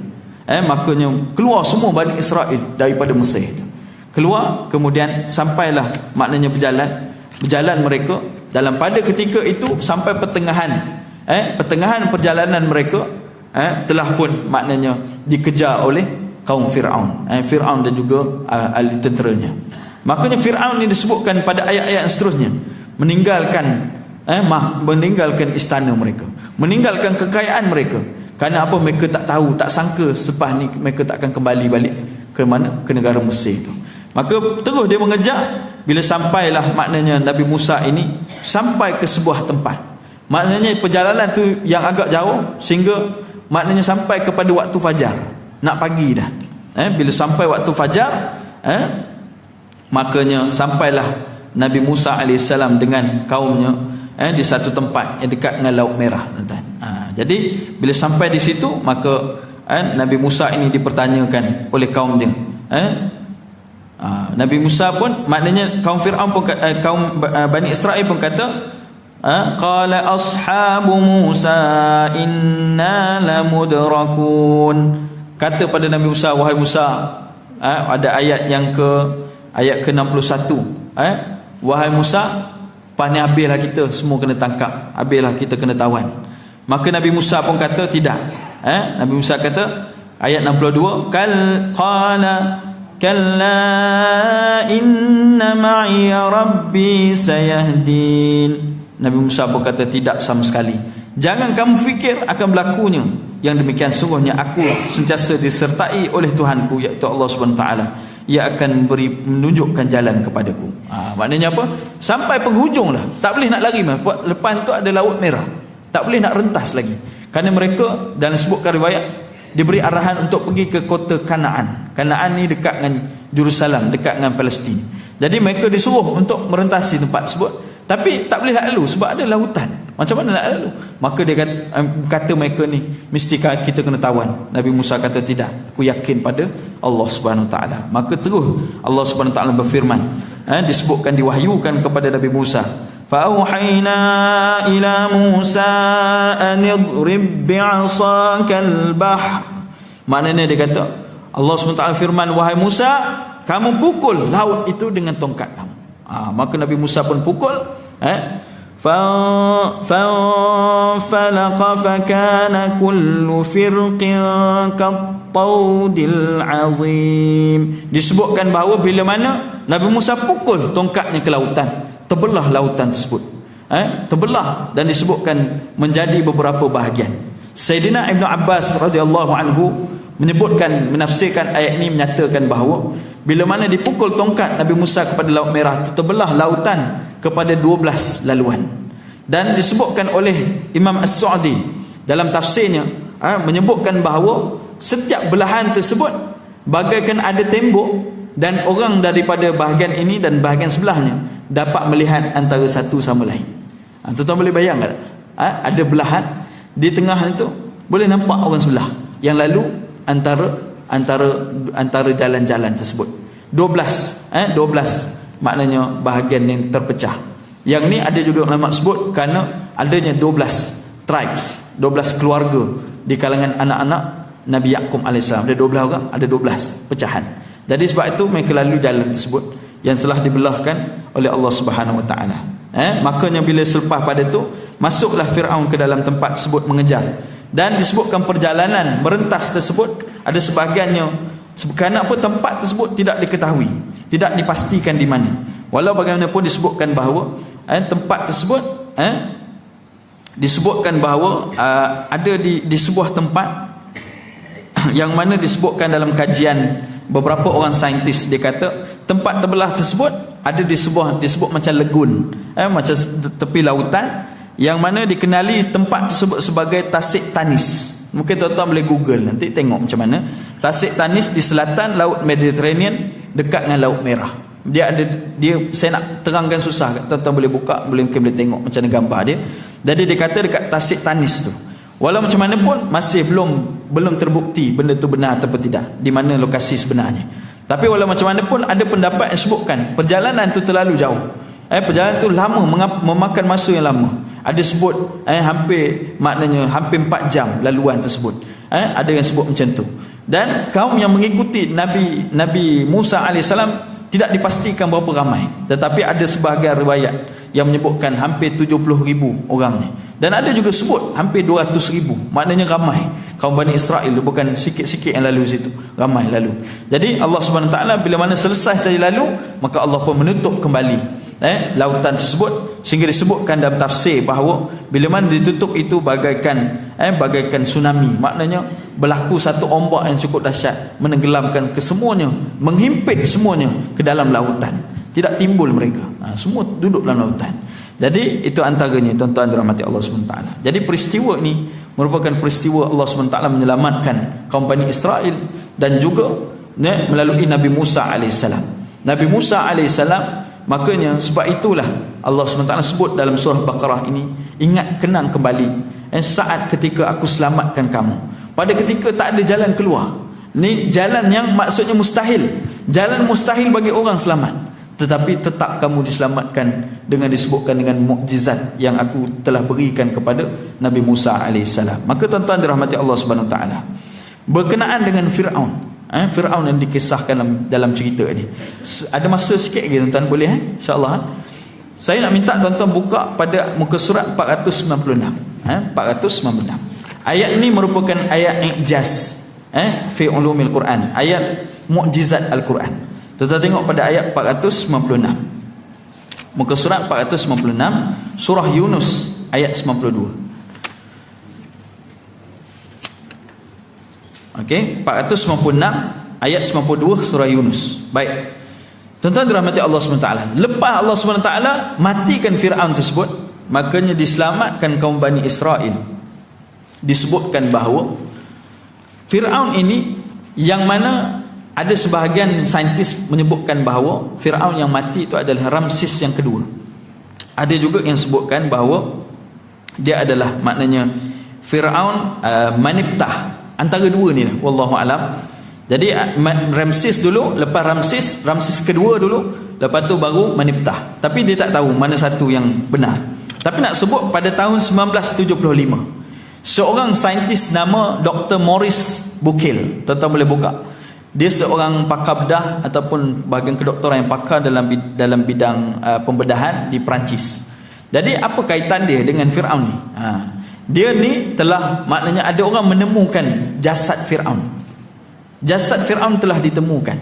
[SPEAKER 1] Makanya keluar semua Bani Israel daripada Mesir itu. Keluar, kemudian sampailah, maknanya berjalan mereka dalam pada ketika itu sampai pertengahan perjalanan mereka telah pun maknanya dikejar oleh kaum Fir'aun, Fir'aun dan juga ahli tenteranya. Makanya Fir'aun ini disebutkan pada ayat-ayat seterusnya meninggalkan istana mereka, meninggalkan kekayaan mereka. Kerana apa? Mereka tak tahu, tak sangka selepas ni mereka tak akan kembali balik ke mana? Ke negara Mesir itu. Maka terus dia mengejar. Bila sampailah maknanya Nabi Musa ini sampai ke sebuah tempat, maknanya perjalanan tu yang agak jauh, sehingga maknanya sampai kepada waktu fajar, nak pagi dah. Bila sampai waktu fajar, makanya sampailah Nabi Musa AS dengan kaumnya di satu tempat yang dekat dengan Laut Merah, tuan-tuan. Jadi bila sampai di situ, maka Nabi Musa ini dipertanyakan oleh kaum dia. Nabi Musa pun, maknanya kaum Fir'aun pun, kaum Bani Israel pun kata, qala ashabu Musa inna lamudrakun. Kata pada Nabi Musa, wahai Musa, ada ayat yang ayat ke-61, wahai Musa, pani habislah kita semua kena tangkap, habislah kita kena tawan. Maka Nabi Musa pun kata tidak. Nabi Musa kata ayat 62, qala kalla inna ma'iya rabbi sayahdin. Nabi Musa pun kata tidak sama sekali. Jangan kamu fikir akan berlakunya yang demikian. Sungguhnya aku sentiasa disertai oleh Tuhanku, iaitu Allah Subhanahu Wa Taala. Ia akan menunjukkan jalan kepadaku. Maknanya apa? Sampai penghujung lah, tak boleh nak lari. Lepas tu ada Laut Merah, tak boleh nak rentas lagi. Kerana mereka, dalam sebutkan riwayat, diberi arahan untuk pergi ke kota Kanaan. Kanaan ni dekat dengan Jerusalem, dekat dengan Palestin. Jadi mereka disuruh untuk merentasi tempat tersebut, tapi tak boleh nak lalu sebab ada lautan. Macam mana nak lalu? Maka dia kata mereka ni, mesti kita kena tawan. Nabi Musa kata tidak, aku yakin pada Allah Subhanahu Wa Taala. Maka terus Allah Subhanahu Wa Taala berfirman, disebutkan, diwahyukan kepada Nabi Musa, فَأَوْحَيْنَا إِلَى مُوسَىٰ أَنِ اضْرِبْ بِعَصَاكَ الْبَحْرِ. Maknanya dia kata, Allah SWT firman, wahai Musa, kamu pukul laut itu dengan tongkat kamu. Maka Nabi Musa pun pukul, فَانْفَلَقَ فَكَانَ كُلُّ فِرْقٍ كَالطَّوْدِ الْعَظِيمِ. Disebutkan bahawa bila mana Nabi Musa pukul tongkatnya ke lautan, terbelah lautan tersebut, terbelah, dan disebutkan menjadi beberapa bahagian. Sayyidina Ibn Abbas radhiyallahu anhu menyebutkan, menafsirkan ayat ini, menyatakan bahawa bila mana dipukul tongkat Nabi Musa kepada Laut Merah, itu terbelah lautan kepada 12 laluan. Dan disebutkan oleh Imam As-Sa'di dalam tafsirnya, menyebutkan bahawa setiap belahan tersebut bagaikan ada tembok, dan orang daripada bahagian ini dan bahagian sebelahnya dapat melihat antara satu sama lain. Tuan-tuan boleh bayang tak? Ada belahan di tengah itu, boleh nampak orang sebelah yang lalu antara jalan-jalan tersebut. 12 maknanya bahagian yang terpecah. Yang ni ada juga ulama sebut kerana adanya 12 tribes, 12 keluarga di kalangan anak-anak Nabi Yaqub AS. Ada 12 orang, ada 12 pecahan. Jadi sebab itu mereka lalu jalan tersebut yang telah dibelahkan oleh Allah Subhanahu Wa Taala. Makanya bila selepas pada itu, masuklah Fir'aun ke dalam tempat tersebut mengejar. Dan disebutkan perjalanan merentas tersebut, ada sebahagiannya kerana apa, tempat tersebut tidak diketahui, tidak dipastikan di mana. Walau bagaimanapun disebutkan bahawa tempat tersebut disebutkan bahawa ada di sebuah tempat yang mana disebutkan dalam kajian beberapa orang saintis. Dia kata tempat terbelah tersebut ada disebut macam legun, macam tepi lautan, yang mana dikenali tempat tersebut sebagai Tasik Tanis. Mungkin tuan-tuan boleh google nanti tengok macam mana. Tasik Tanis di selatan Laut Mediterranean, dekat dengan Laut Merah. Saya nak terangkan susah, tuan-tuan boleh buka, mungkin boleh tengok macam mana gambar dia. Jadi dia kata dekat Tasik Tanis tu. Walau macam mana pun masih belum terbukti benda tu benar atau tidak, di mana lokasi sebenarnya. Tapi walau macam mana pun ada pendapat yang sebutkan perjalanan tu terlalu jauh. Perjalanan tu lama, memakan masa yang lama. Ada sebut hampir 4 jam laluan tersebut. Ada yang sebut macam tu. Dan kaum yang mengikuti Nabi Musa alaihissalam tidak dipastikan berapa ramai, tetapi ada sebahagian riwayat yang menyebutkan hampir 70,000 orangnya. Dan ada juga sebut hampir 200,000. Maknanya ramai kaum Bani Israel, bukan sikit-sikit yang lalu situ, ramai lalu. Jadi Allah Subhanahu Wa Taala bila mana selesai saja lalu, maka Allah pun menutup kembali lautan tersebut, sehingga disebutkan dalam tafsir bahawa bila mana ditutup itu bagaikan tsunami. Maknanya berlaku satu ombak yang cukup dahsyat, menenggelamkan kesemuanya, menghimpit semuanya ke dalam lautan. Tidak timbul mereka, semua duduk dalam lautan. Jadi itu antaranya tuan-tuan dirahmati Allah SWT. Jadi peristiwa ini merupakan peristiwa Allah SWT menyelamatkan kaum Bani Israel, dan juga melalui Nabi Musa alaihissalam. Nabi Musa alaihissalam, makanya sebab itulah Allah SWT sebut dalam surah Baqarah ini, ingat, kenang kembali saat ketika aku selamatkan kamu, pada ketika tak ada jalan keluar. Ni jalan yang maksudnya mustahil, jalan mustahil bagi orang selamat, tetapi tetap kamu diselamatkan dengan disebutkan dengan mukjizat yang aku telah berikan kepada Nabi Musa alaihissalam. Maka tuan-tuan dirahmati Allah Subhanahu Wa Taala, berkenaan dengan Firaun, Firaun yang dikisahkan dalam cerita ini, ada masa sikit lagi tuan-tuan, boleh insya-Allah. Saya nak minta tuan-tuan buka pada muka surat 496. 496. Ayat ini merupakan ayat ijaz fi ulumil Quran, ayat mukjizat Al-Quran. Tuan-tuan tengok pada ayat 496. Muka surat 496, surah Yunus ayat 92. Okey, 496 ayat 92 surah Yunus. Baik. Tuan-tuan dirahmati Allah SWT, lepas Allah SWT matikan Firaun tersebut, makanya diselamatkan kaum Bani Israel. Disebutkan bahawa Firaun ini, yang mana ada sebahagian saintis menyebutkan bahawa Firaun yang mati itu adalah Ramses yang kedua. Ada juga yang sebutkan bahawa dia adalah maknanya Firaun Maniptah, antara dua ni lah, wallahu alam. Jadi Ramses dulu, lepas Ramses kedua dulu, lepas tu baru Maniptah. Tapi dia tak tahu mana satu yang benar. Tapi nak sebut pada tahun 1975, seorang saintis nama Dr. Maurice Bucaille, tuan-tuan boleh buka. Dia seorang pakar bedah ataupun bahagian kedoktoran yang pakar dalam bidang pembedahan di Perancis. Jadi apa kaitan dia dengan Firaun ni? Dia ni telah, maknanya ada orang menemukan jasad Firaun. Jasad Firaun telah ditemukan,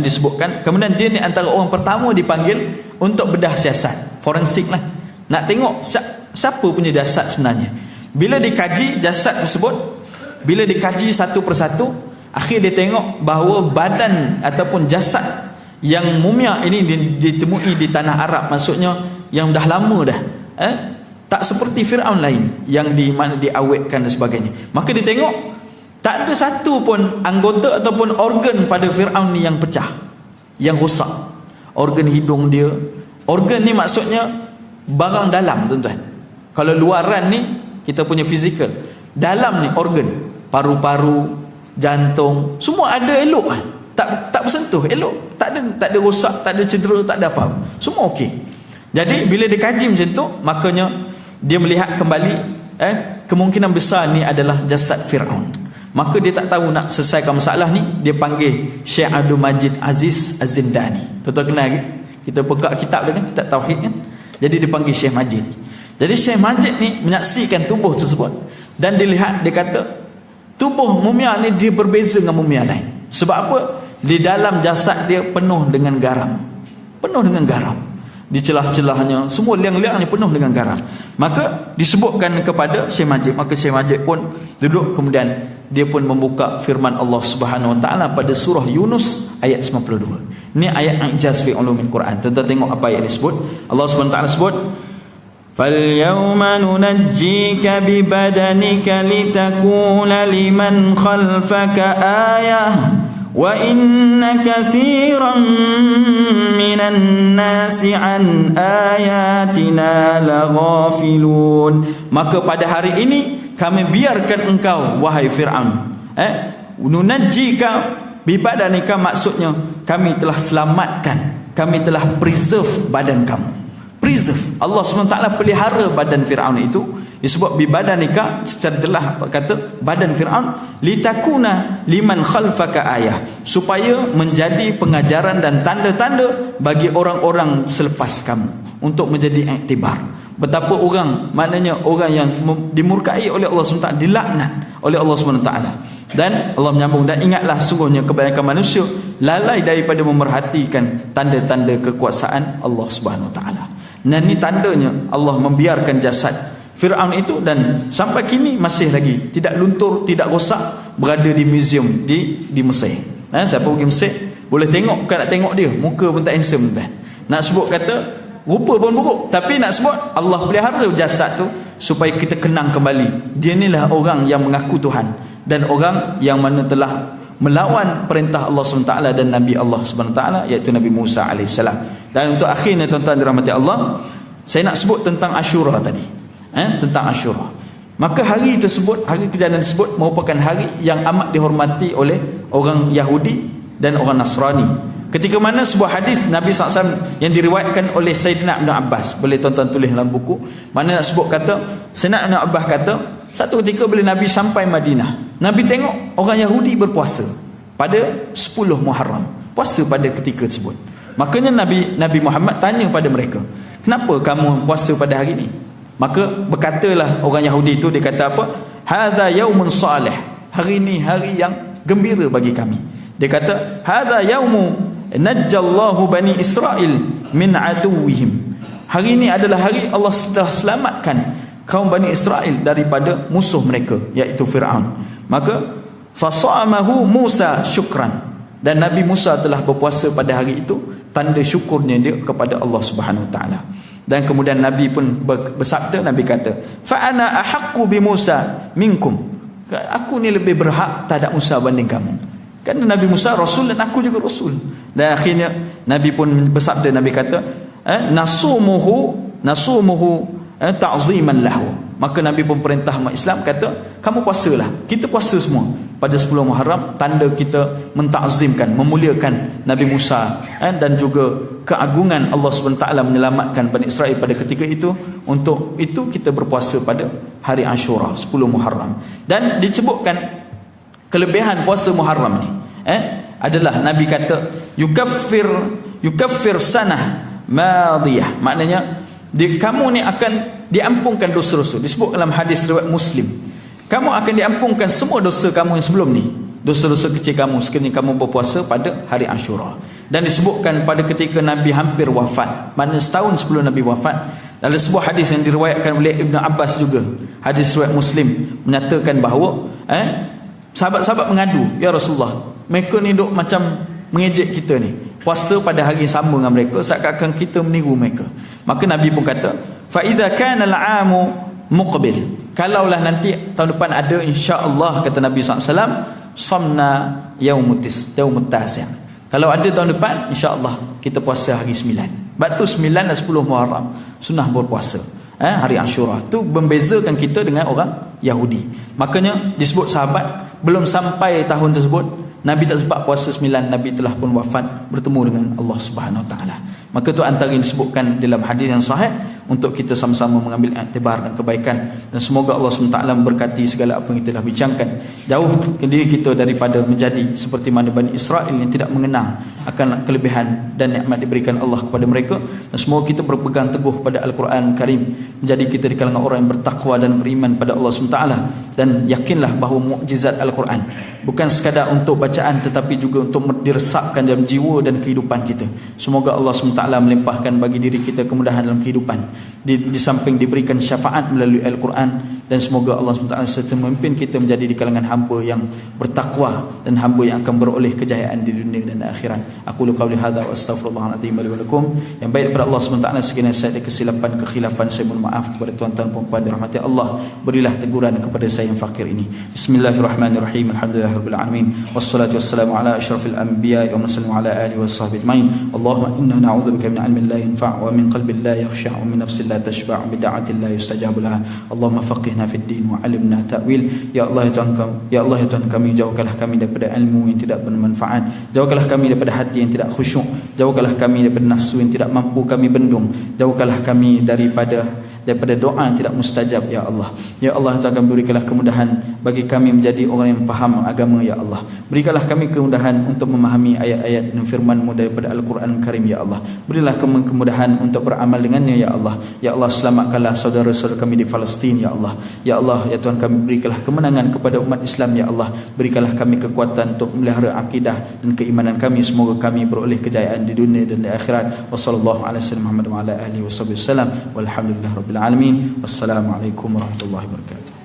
[SPEAKER 1] disebutkan. Kemudian dia ni antara orang pertama dipanggil untuk bedah siasat forensik lah, nak tengok siapa punya jasad sebenarnya. Bila dikaji jasad tersebut, bila dikaji satu persatu, akhir dia tengok bahawa badan ataupun jasad yang mumia ini ditemui di tanah Arab, maksudnya yang dah lama dah, tak seperti Firaun lain yang di mana diawetkan dan sebagainya. Maka dia tengok tak ada satu pun anggota ataupun organ pada Firaun ni yang pecah, yang rosak. Organ hidung dia, organ ni maksudnya barang dalam, tuan-tuan. Kalau luaran ni kita punya fizikal, dalam ni organ, paru-paru, jantung, semua ada elok, tak bersentuh, elok, tak ada rosak, tak ada cedera, tak ada apa, semua okey. Jadi bila dia kaji macam tu, makanya dia melihat kembali kemungkinan besar ni adalah jasad Firaun. Maka dia tak tahu nak selesaikan masalah ni, dia panggil Syekh Abdul Majid Aziz Az-Zindani. Tuan-tuan kenal lagi? Kita buka kitab dia kan, kitab tauhid kan. Jadi dia panggil Syekh Majid. Jadi Syekh Majid ni menyaksikan tubuh tersebut, dan dilihat, dia kata tubuh mumia ni dia berbeza dengan mumia lain. Sebab apa? Di dalam jasad dia penuh dengan garam. Penuh dengan garam. Di celah-celahnya, semua liang-liangnya penuh dengan garam. Maka disebutkan kepada Syekh Majid. Maka Syekh Majid pun duduk, kemudian dia pun membuka firman Allah Subhanahu Wa Taala pada surah Yunus ayat 92. Ini ayat ijaz fi ulumil Quran. Tuan-tuan tengok apa ayat disebut. Allah Subhanahu Wa Taala sebut, فَالْيَوْمَ نُنَجِّيكَ بِبَدَنِكَ لِتَكُونَ لِمَنْ خَلْفَكَ آيَةً وَإِنَّ كَثِيرًا مِنَ النَّاسِ عَنْ آيَاتِنَا لَغَافِلُونَ. Maka pada hari ini kami biarkan engkau, wahai Fir'aun, nunajjika bibadanika, maksudnya kami telah selamatkan, kami telah preserve badan kamu. Preserve, Allah SWT pelihara badan Fir'aun itu. Disebut bibadanika, secara jelas kata badan Fir'aun, litakuna liman khalfaka ayah, supaya menjadi pengajaran dan tanda-tanda bagi orang-orang selepas kamu, untuk menjadi iktibar. Betapa orang, maknanya orang yang dimurkai oleh Allah SWT, dilaknat oleh Allah SWT. Dan Allah menyambung, dan ingatlah sungguhnya kebanyakan manusia lalai daripada memerhatikan tanda-tanda kekuasaan Allah SWT. Dan ini tandanya Allah membiarkan jasad Fir'aun itu, dan sampai kini masih lagi tidak luntur, tidak rosak, berada di museum di Mesir. Siapa pergi Mesir boleh tengok, bukan nak tengok dia, muka pun tak handsome tuan. Nak sebut kata rupa pun buruk, tapi nak sebut Allah pelihara jasad tu supaya kita kenang kembali, dia inilah orang yang mengaku Tuhan, dan orang yang mana telah melawan perintah Allah SWT dan Nabi Allah SWT, iaitu Nabi Musa AS. Dan untuk akhirnya tuan-tuan dirahmati Allah, saya nak sebut tentang Ashura tadi, tentang Ashura. Maka hari tersebut, hari kejadian tersebut merupakan hari yang amat dihormati oleh orang Yahudi dan orang Nasrani. Ketika mana sebuah hadis Nabi SAW yang diriwayatkan oleh Sayyidina Ibn Abbas, boleh tuan-tuan tulis dalam buku, mana nak sebut kata, Sayyidina Ibn Abbas kata, satu ketika bila Nabi sampai Madinah, Nabi tengok orang Yahudi berpuasa pada 10 Muharram, puasa pada ketika tersebut. Makanya Nabi Muhammad tanya pada mereka, kenapa kamu puasa pada hari ini? Maka berkatalah orang Yahudi itu, dia kata apa? Hadza yaumun salih, hari ini hari yang gembira bagi kami. Dia kata, hadza yaumu najjallahu bani Israel min aduwwihim, hari ini adalah hari Allah telah selamatkan kaum Bani Israel daripada musuh mereka, iaitu Fir'aun. Maka fasamahu Musa syukran, dan Nabi Musa telah berpuasa pada hari itu, tanda syukurnya dia kepada Allah Subhanahu Wa Taala. Dan kemudian Nabi pun bersabda, Nabi kata, fa ana ahaqqu bi Musa minkum, aku ni lebih berhak terhadap Musa banding kamu, kerana Nabi Musa Rasul dan aku juga Rasul. Dan akhirnya Nabi pun bersabda, Nabi kata, nasumuhu ta'ziman lahu. Maka Nabi pun perintah umat Islam, kata, kamu puasalah, kita puasa semua pada 10 Muharram, tanda kita mentakzimkan, memuliakan Nabi Musa, dan juga keagungan Allah SWT menyelamatkan Bani Israel pada ketika itu. Untuk itu kita berpuasa pada hari Ashura 10 Muharram. Dan disebutkan kelebihan puasa Muharram ni adalah Nabi kata yukaffir sanah madiyah, maknanya kamu ni akan diampunkan dosa-dosa. Disebut dalam hadis riwayat Muslim, kamu akan diampunkan semua dosa kamu yang sebelum ni, dosa-dosa kecil kamu, sekiranya kamu berpuasa pada hari Ashura. Dan disebutkan pada ketika Nabi hampir wafat, maknanya setahun sebelum Nabi wafat, dalam sebuah hadis yang diriwayatkan oleh Ibn Abbas juga, hadis riwayat Muslim, menyatakan bahawa sahabat-sahabat mengadu, ya Rasulullah, mereka ni duk macam mengejek kita ni, puasa pada hari yang sama dengan mereka, seakan-akan kita meniru mereka. Maka Nabi pun kata, fa idza kana al-'amu muqbil, kalaulah nanti tahun depan ada, insya-Allah, kata Nabi SAW, samna yaumut tasi', kalau ada tahun depan, insya-Allah kita puasa hari 9. Sebab tu 9 dan 10 Muharram sunnah berpuasa, hari Ashura. Tu membezakan kita dengan orang Yahudi. Makanya disebut sahabat belum sampai tahun tersebut, Nabi tak sempat puasa 9, Nabi telah pun wafat bertemu dengan Allah Subhanahu Wa Taala. Maka tu antara yang disebutkan dalam hadis yang sahih untuk kita sama-sama mengambil iktibar dan kebaikan. Dan semoga Allah SWT memberkati segala apa yang kita telah bincangkan, jauh diri kita daripada menjadi seperti mana Bani Israel yang tidak mengenang akan kelebihan dan nikmat diberikan Allah kepada mereka. Dan semoga kita berpegang teguh pada Al-Quran Karim, menjadi kita di kalangan orang yang bertakwa dan beriman pada Allah SWT. Dan yakinlah bahawa mukjizat Al-Quran bukan sekadar untuk bacaan, tetapi juga untuk diresapkan dalam jiwa dan kehidupan kita. Semoga Allah SWT melimpahkan bagi diri kita kemudahan dalam kehidupan, di samping diberikan syafaat melalui Al-Quran, dan semoga Allah SWT serta memimpin kita menjadi di kalangan hamba yang bertakwa dan hamba yang akan beroleh kejayaan di dunia dan akhirat. Aku qawli hadza wa astaghfirullahaladzim li wa lakum. Yang baik daripada Allah SWT sekiranya saya ada kesilapan kekhilafan, saya mohon maaf kepada tuan-tuan dan puan dirahmati Allah. Berilah teguran kepada saya yang fakir ini. Bismillahirrahmanirrahim. Alhamdulillahirabbil alamin. Wassalatu wassalamu ala asyrafil anbiya'i wa mursalin wa ala alihi washabbihi ajmain. Allahumma inna na'udzubika min ilmin la yanfa' wa min qalbin la yakhsha' wa min nafsin la tashba' wa min da'atin la yustajabu laha. Allahumma faqihna fid din wa 'allimna ta'wil. Ya Allah ya Tuhan kami, jauhkanlah kami daripada ilmu yang tidak bermanfaat, jauhkanlah kami daripada hati yang tidak khusyuk, jauhkanlah kami daripada nafsu yang tidak mampu kami bendung, jauhkanlah kami daripada doa yang tidak mustajab ya Allah. Ya Allah, Tuhan kami, berikanlah kemudahan bagi kami menjadi orang yang faham agama ya Allah. Berikanlah kami kemudahan untuk memahami ayat-ayat dan firman-Mu daripada Al-Quran Karim ya Allah. Berilah kami kemudahan untuk beramal dengannya ya Allah. Ya Allah, selamatkanlah saudara-saudara kami di Palestin ya Allah. Ya Allah, ya Tuhan kami, berikanlah kemenangan kepada umat Islam ya Allah. Berikanlah kami kekuatan untuk memelihara akidah dan keimanan kami. Semoga kami beroleh kejayaan di dunia dan di akhirat. Wassallallahu ala sayyidina Muhammad wa ala alihi wasallam. Walhamdulillahirabbil alamin. Wassalamualaikum warahmatullahi wabarakatuh.